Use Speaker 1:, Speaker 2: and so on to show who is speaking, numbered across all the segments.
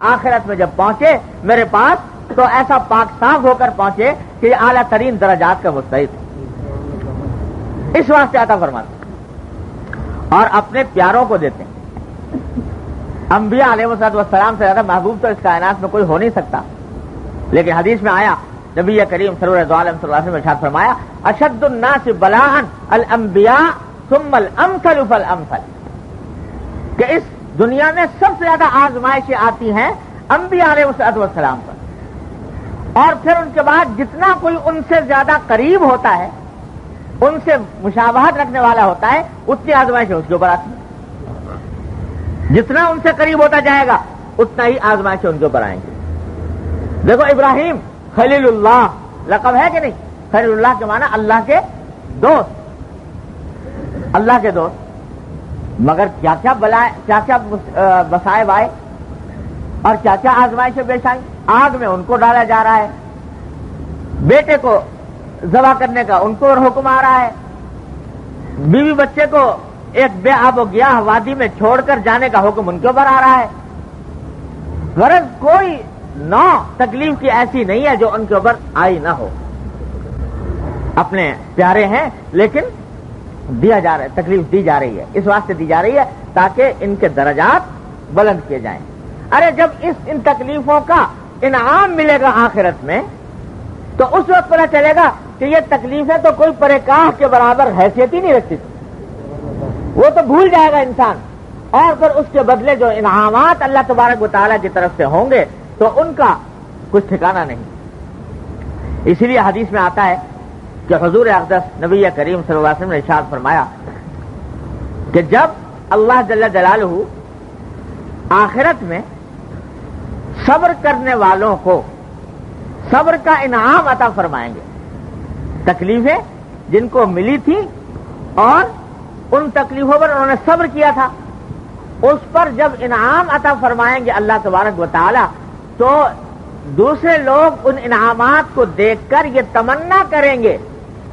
Speaker 1: آخرت میں جب پہنچے میرے پاس تو ایسا پاک صاف ہو کر پہنچے کہ یہ اعلیٰ ترین درجات کا مستحق، اس واسطے عطا فرماتے اور اپنے پیاروں کو دیتے ہیں۔ انبیاء علیہ السلام سے زیادہ محبوب تو اس کائنات میں کوئی ہو نہیں سکتا، لیکن حدیث میں آیا نبی کریم سرور دو عالم صلی اللہ علیہ وسلم نے ارشاد فرمایا اشد الناس بلاء الانبیاء ثم الامثل فالامثل، کہ اس دنیا میں سب سے زیادہ آزمائشیں آتی ہیں انبیاء علیہ السلام پر، اور پھر ان کے بعد جتنا کوئی ان سے زیادہ قریب ہوتا ہے، ان سے مشابہت رکھنے والا ہوتا ہے، اتنی آزمائشیں اس کے اوپر آتی ہیں۔ جتنا ان سے قریب ہوتا جائے گا اتنا ہی آزمائشیں ان کے اوپر آئیں گے۔ دیکھو ابراہیم خلیل اللہ لقب ہے کہ نہیں؟ خلیل اللہ کے معنی اللہ کے دوست، اللہ کے دوست، مگر کیا کیا بلائے، کیا کیا مسائب آئے اور کیا کیا آزمائشیں پیش آئیں۔ آگ میں ان کو ڈالا جا رہا ہے، بیٹے کو ذبح کرنے کا ان کو حکم آ رہا ہے، بیوی بچے کو ایک بے آب و گیاہ وادی میں چھوڑ کر جانے کا حکم ان کے اوپر آ رہا ہے۔ غرض کوئی نو تکلیف کی ایسی نہیں ہے جو ان کے اوپر آئی نہ ہو۔ اپنے پیارے ہیں لیکن دیا جا رہا ہے، تکلیف دی جا رہی ہے، اس واسطے دی جا رہی ہے تاکہ ان کے درجات بلند کیے جائیں۔ ارے جب ان تکلیفوں کا انعام ملے گا آخرت میں تو اس وقت پتہ چلے گا کہ یہ تکلیفیں تو کوئی پرکاہ کے برابر حیثیت ہی نہیں رکھتی، وہ تو بھول جائے گا انسان، اور پھر اس کے بدلے جو انعامات اللہ تبارک و تعالیٰ کی طرف سے ہوں گے تو ان کا کچھ ٹھکانہ نہیں۔ اسی لیے حدیث میں آتا ہے کہ حضور اقدس نبی کریم صلی اللہ علیہ وسلم نے ارشاد فرمایا کہ جب اللہ جل جلالہ آخرت میں صبر کرنے والوں کو صبر کا انعام عطا فرمائیں گے، تکلیفیں جن کو ملی تھی اور ان تکلیفوں پر انہوں نے صبر کیا تھا، اس پر جب انعام عطا فرمائیں گے اللہ تبارک و تعالی تو دوسرے لوگ ان انعامات کو دیکھ کر یہ تمنا کریں گے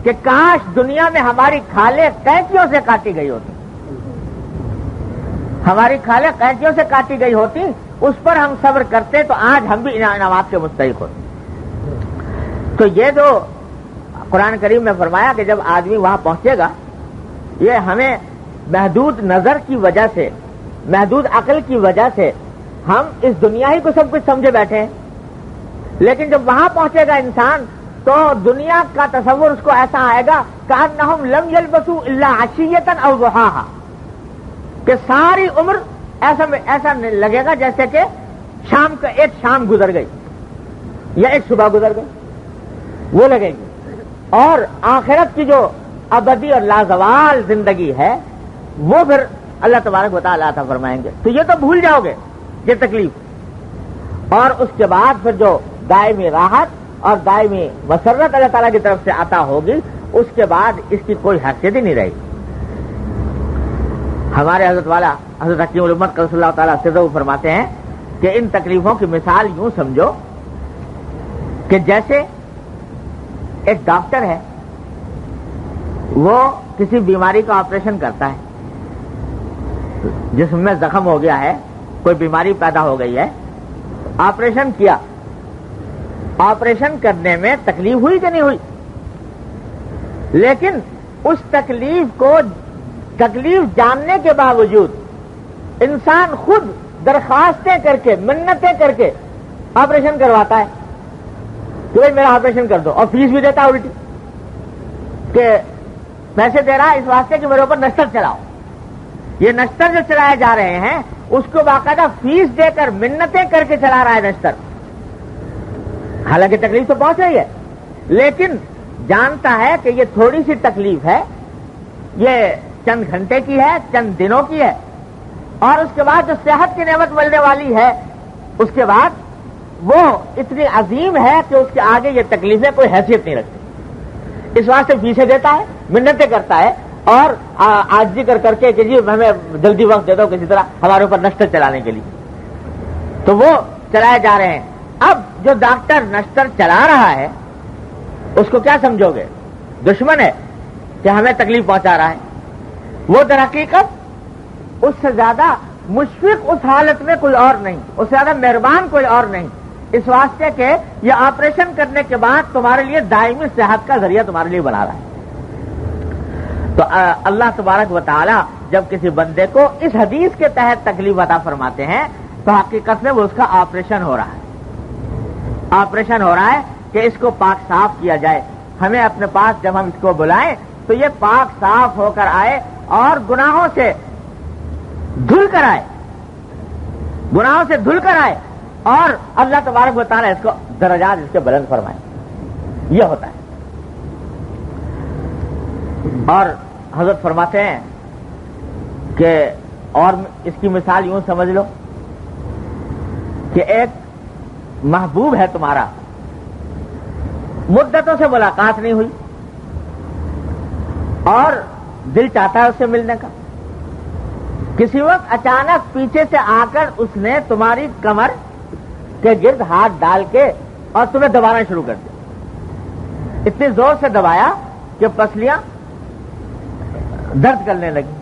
Speaker 1: کہ کاش دنیا میں ہماری کھالیں قینچیوں سے کاٹی گئی ہوتی، ہماری کھالیں قینچیوں سے کاٹی گئی ہوتی، اس پر ہم صبر کرتے تو آج ہم بھی انعامات کے مستحق ہوتے۔ تو یہ جو قرآن کریم میں فرمایا کہ جب آدمی وہاں پہنچے گا، یہ ہمیں محدود نظر کی وجہ سے، محدود عقل کی وجہ سے ہم اس دنیا ہی کو سب کچھ سمجھے بیٹھے ہیں، لیکن جب وہاں پہنچے گا انسان تو دنیا کا تصور اس کو ایسا آئے گا کأنہم لم یلبثوا الا عشیۃ او ضحاھا، کہ ساری عمر ایسا لگے گا جیسے کہ شام کا ایک شام گزر گئی یا ایک صبح گزر گئی، وہ لگے گی۔ اور آخرت کی جو ابدی اور لازوال زندگی ہے وہ پھر اللہ تبارک و تعالیٰ عطا فرمائیں گے، تو یہ تو بھول جاؤ گے یہ تکلیف، اور اس کے بعد پھر جو دائمی راحت اور دائمی مسرت اللہ تعالیٰ کی طرف سے عطا ہوگی، اس کے بعد اس کی کوئی حیثیت ہی نہیں رہے گی۔ ہمارے حضرت والا حضرت حکیم الامت قدس اللہ تعالیٰ سرہ فرماتے ہیں کہ ان تکلیفوں کی مثال یوں سمجھو کہ جیسے ایک ڈاکٹر ہے، وہ کسی بیماری کا آپریشن کرتا ہے، جسم میں زخم ہو گیا ہے، کوئی بیماری پیدا ہو گئی ہے، آپریشن کیا، آپریشن کرنے میں تکلیف ہوئی کہ نہیں ہوئی، لیکن اس تکلیف جاننے کے باوجود انسان خود درخواستیں کر کے، منتیں کر کے آپریشن کرواتا ہے کہ بھائی میرا آپریشن کر دو، اور فیس بھی دیتا ہے الٹی کہ پیسے دے رہا ہے اس واسطے کہ میرے اوپر نشتر چلاؤ۔ یہ نشتر جو چلائے جا رہے ہیں اس کو باقاعدہ فیس دے کر منتیں کر کے چلا رہا ہے نشتر، حالانکہ تکلیف تو پہنچ رہی ہے، لیکن جانتا ہے کہ یہ تھوڑی سی تکلیف ہے، یہ چند گھنٹے کی ہے، چند دنوں کی ہے، اور اس کے بعد جو صحت کی نعمت ملنے والی ہے اس کے بعد وہ اتنی عظیم ہے کہ اس کے آگے یہ تکلیفیں کوئی حیثیت نہیں رکھتی، اس واسطے فیسیں دیتا ہے، منتیں کرتا ہے، اور عاجزی کر کے کہ جی ہمیں جلدی وقت دے دو کسی طرح ہمارے اوپر نشتر چلانے کے لیے، تو وہ چلائے جا رہے ہیں۔ اب جو ڈاکٹر نشتر چلا رہا ہے اس کو کیا سمجھو گے؟ دشمن ہے کہ ہمیں تکلیف پہنچا رہا ہے، وہ در حقیقت اس سے زیادہ مشفق اس حالت میں کوئی اور نہیں، اس سے زیادہ مہربان کوئی اور نہیں، اس واسطے کہ یہ آپریشن کرنے کے بعد تمہارے لیے دائمی صحت کا ذریعہ تمہارے لیے بنا رہا ہے۔ تو اللہ تبارک و تعالی جب کسی بندے کو اس حدیث کے تحت تکلیف عطا فرماتے ہیں تو حقیقت میں وہ اس کا آپریشن ہو رہا ہے، آپریشن ہو رہا ہے کہ اس کو پاک صاف کیا جائے۔ ہمیں اپنے پاس جب ہم اس کو بلائیں تو یہ پاک صاف ہو کر آئے اور گناہوں سے دھل کر آئے، گناہوں سے دھل کر آئے اور اللہ تبارک و تعالیٰ اس کو درجات اس کے بلند فرمائے۔ یہ ہوتا ہے۔ اور حضرت فرماتے ہیں کہ اور اس کی مثال یوں سمجھ لو کہ ایک محبوب ہے تمہارا، مدتوں سے ملاقات نہیں ہوئی اور دل چاہتا ہے اس سے ملنے کا، کسی وقت اچانک پیچھے سے آ کر اس نے تمہاری کمر کے گرد ہاتھ ڈال کے اور تمہیں دبانا شروع کر دیا، اتنی زور سے دبایا کہ پسلیاں درد کرنے لگی،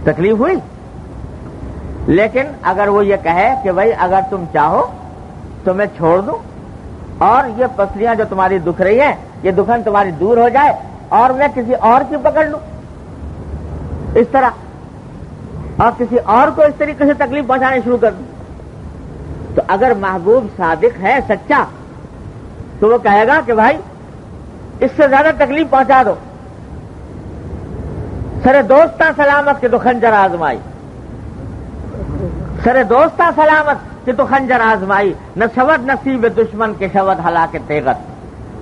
Speaker 1: تکلیف ہوئی۔ لیکن اگر وہ یہ کہے کہ بھائی اگر تم چاہو تو میں چھوڑ دوں اور یہ پسلیاں جو تمہاری دکھ رہی ہیں یہ دکھن تمہاری دور ہو جائے اور میں کسی اور کی پکڑ لوں اس طرح، اور کسی اور کو اس طریقے سے تکلیف پہنچانے شروع کر دوں، تو اگر محبوب صادق ہے، سچا، تو وہ کہے گا کہ بھائی اس سے زیادہ تکلیف پہنچا دو، سرے دوستاں سلامت کہ تو خنجر آزمائی، سرے دوستاں سلامت کہ تو خنجر آزمائی، نہ شود نصیب دشمن کے شود ہلاک تیغت،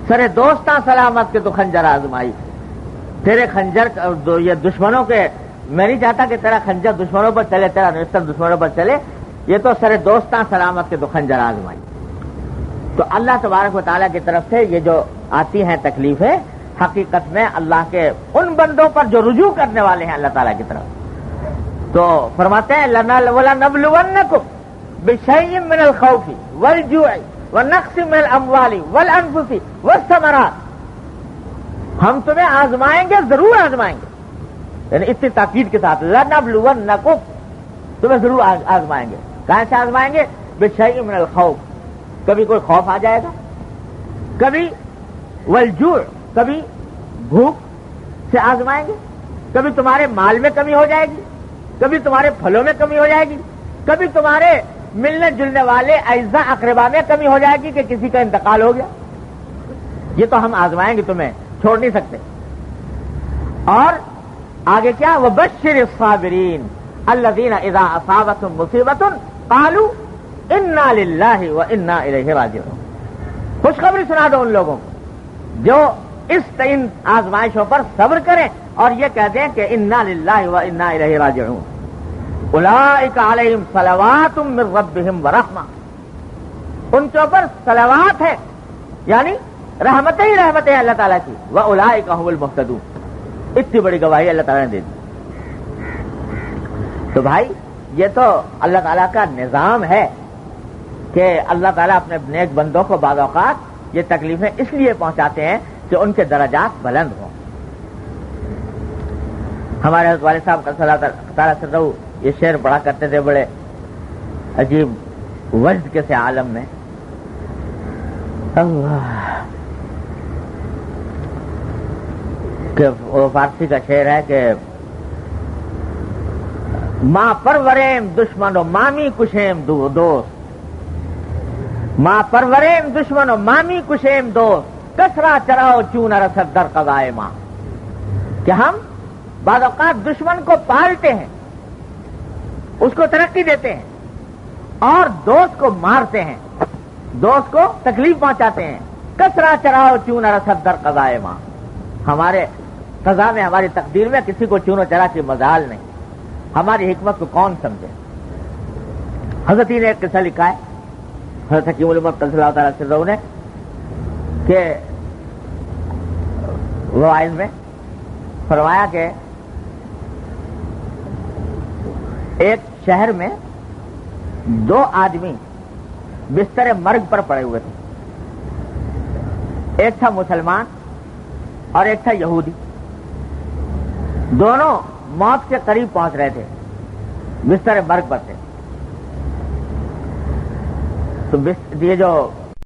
Speaker 1: سرے دوستاں سلامت کہ تو خنجر آزمائی، تیرے خنجر یہ دشمنوں کے، میں نہیں چاہتا کہ تیرا خنجر دشمنوں پر چلے، تیرا نصر دشمنوں پر چلے، یہ تو سرے دوستاں سلامت کے تو خنجر آزمائی۔ تو اللہ تبارک و تعالیٰ کی طرف سے یہ جو آتی ہیں تکلیفیں، حقیقت میں اللہ کے ان بندوں پر جو رجوع کرنے والے ہیں اللہ تعالیٰ کی طرف، تو فرماتے ہیں لَنَبْلُوَنَّكُمْ بِشَيْءٍ مِّنَ الْخَوْفِ وَالْجُوعِ وَنَقْصٍ مِّنَ الْأَمْوَالِ وَالْأَنفُسِ وَالثَّمَرَاتِ، ہم تمہیں آزمائیں گے، ضرور آزمائیں گے، یعنی اتنی تاکید کے ساتھ لَنَبْلُوَنَّكُمْ، تمہیں ضرور آزمائیں گے۔ کہاں سے آزمائیں گے؟ بِشَيْءٍ مِّنَ الْخَوْفِ، کبھی کوئی خوف آ جائے گا، کبھی والجوع، کبھی بھوک سے آزمائیں گے، کبھی تمہارے مال میں کمی ہو جائے گی، کبھی تمہارے پھلوں میں کمی ہو جائے گی، کبھی تمہارے ملنے جلنے والے اعزاء اقربا میں کمی ہو جائے گی کہ کسی کا انتقال ہو گیا، یہ تو ہم آزمائیں گے، تمہیں چھوڑ نہیں سکتے۔ اور آگے کیا؟ وَبَشِّرِ الصَّابِرِينَ الَّذِينَ إِذَا أَصَابَتْهُمْ مُصِيبَةٌ قَالُوا إِنَّا لِلَّهِ وَإِنَّا إِلَيْهِ رَاجِعُونَ، خوشخبری سنا دو ان لوگوں کو جو اس ان آزمائشوں پر صبر کریں اور یہ کہہ دیں کہ انا للہ و انا الیہ راجعون، اولئک علیہم صلوات من ربہم ورحمہ، ان کے اوپر صلوات ہے یعنی رحمتیں ہی رحمتیں ہیں اللہ تعالیٰ کی، واولئک هم المہتدون، اتنی بڑی گواہی اللہ تعالیٰ نے دے دی۔ تو بھائی یہ تو اللہ تعالیٰ کا نظام ہے کہ اللہ تعالیٰ اپنے نیک بندوں کو بعض اوقات یہ تکلیفیں اس لیے پہنچاتے ہیں کہ ان کے درجات بلند ہوں۔ ہمارے حضرت والد صاحب صلی اللہ تعالیٰ سے یہ شعر پڑھا کرتے تھے بڑے عجیب وجد کے سے عالم میں، اللہ، کہ وہ فارسی کا شعر ہے کہ ماں پروریم دشمن و مامی کشیم دوست، ماں پروریم دشمن و مامی کشیم دوست، کسرا چراؤ چون رسد در قضائے ماں، کہ ہم بعض اوقات دشمن کو پالتے ہیں، اس کو ترقی دیتے ہیں اور دوست کو مارتے ہیں، دوست کو تکلیف پہنچاتے ہیں۔ کسرا چراؤ چون رسد در قضائے ماں، ہمارے قضا میں، ہماری تقدیر میں کسی کو چون و چرا کی مجال نہیں، ہماری حکمت کو کون سمجھے۔ حضرت نے ایک قصہ لکھا ہے، حضرت حکیم الامت صلی اللہ تعالیٰ عنہ نے، کہ وائز میں فرمایا کہ ایک شہر میں دو آدمی بستر مرگ پر پڑے ہوئے تھے، ایک تھا مسلمان اور ایک تھا یہودی، دونوں موت کے قریب پہنچ رہے تھے۔ بستر برگ پر تھے. تو یہ جو